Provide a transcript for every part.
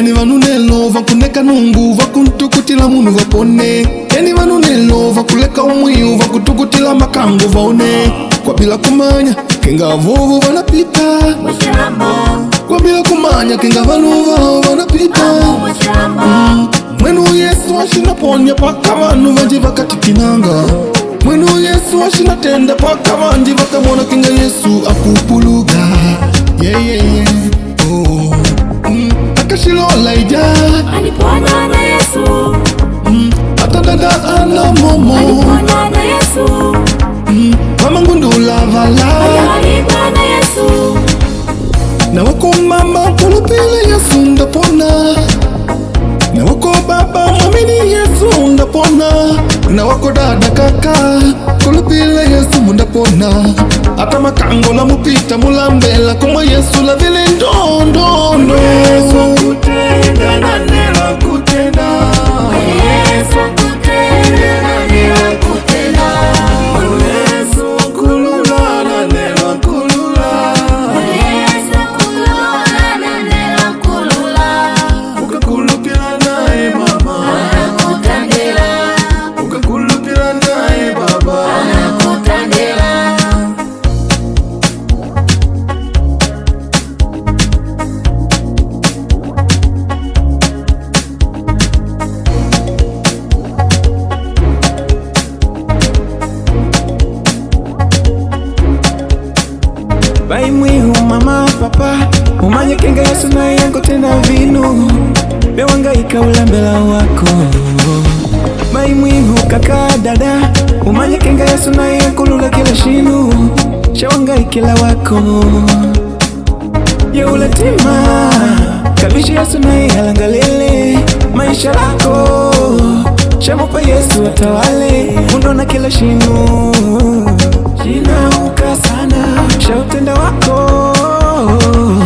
Eni vanunelo vakuneka nungu vakuntukutila munu vapone. Eni vanunelo vakuleka umwiu vakutukutila makango vaone. Kwa bila kumanya kenga vovo vanapita. Kwa bila kumanya kenga vanuva vanapita. Mwenu Yesu ashinaponya paka vanu vanji vakatikinanga. Mwenu Yesu ashinatenda paka vanji vakamona kinga Yesu akupuluga. Oh. Akashilola ija aliponya na Yesu. Atadada ana momo aliponya na Yesu. Mama ngundula vala aliponya na Yesu. Na wako mama kulupile Yesu ndapona. Na wako baba mwamini Yesu ndapona. Na wako dada kaka kulupile Yesu ndapona. Ata makango la mupita mulambela kuma Yesu la vile ndondo. Yesu kutenda na nela kutenda. Yesu kutenda na nela kutenda. Yesu kulula na nela kulula. Yesu kulula na nela kulula. Ukakulupila nae mama Anakutandela. ukakulupila nae baba Anakutandela. Bai mwihu mama papa umanye kenga Yesu na yango tena vinu bewangaika ulambela wako. Bai mwihu kaka dada umanye kenga Yesu na yankulula kila shinu shawangaikila wako. Ye ulatima kabishi Yesu na yalangalele maisha lako. Shamupa Yesu atawale undona kila shinu. Jinauka sana shautenda wako.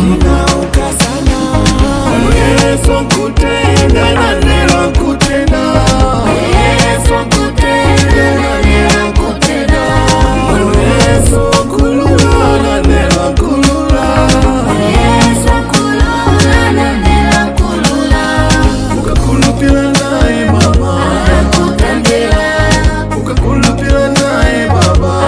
Jinauka sana Yesu kutenda na nela kutenda. Yesu kutenda na nela kutenda. Yesu kulula na nela kulula. Yesu kulula na nela kulula. Ukakulupila nae mama Anakutandela. ukakulupila nae baba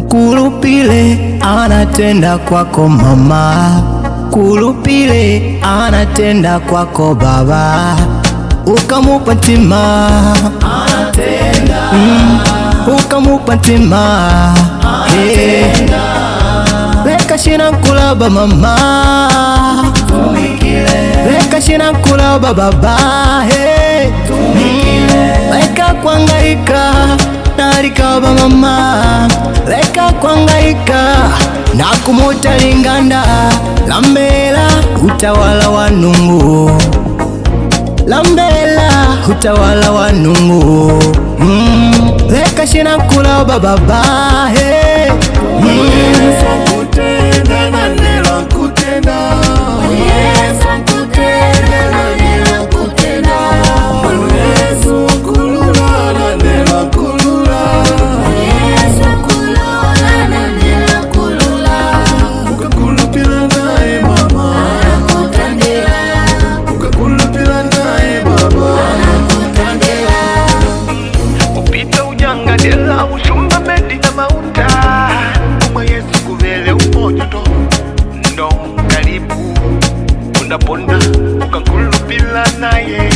Kulupile anatenda kwako mama, kulupile anatenda kwako baba, ukamupa tima anatenda, ukamupa tima anatenda. Leka shina kulaba mama, leka shina kulaba baba, leka kuangaika narikaba mama, leka kuangaika na kumuta linganda. Lambela utawala wa nungu, lambela utawala wa nungu. Leka shina kulaba baba, Yesu kutenda na nela kutenda. Yesu kutenda na nela kutenda. Yesu kulula na nela kulula. Yesu kulula na nela kulula. Ukakulupila nae mama Anakutandela. ukakulupila nae baba upita ujanga dela ushumba medi na mauta. Uma Yesu kuvele umoja ndo karibu. Ponda ponda ukakulupila naye.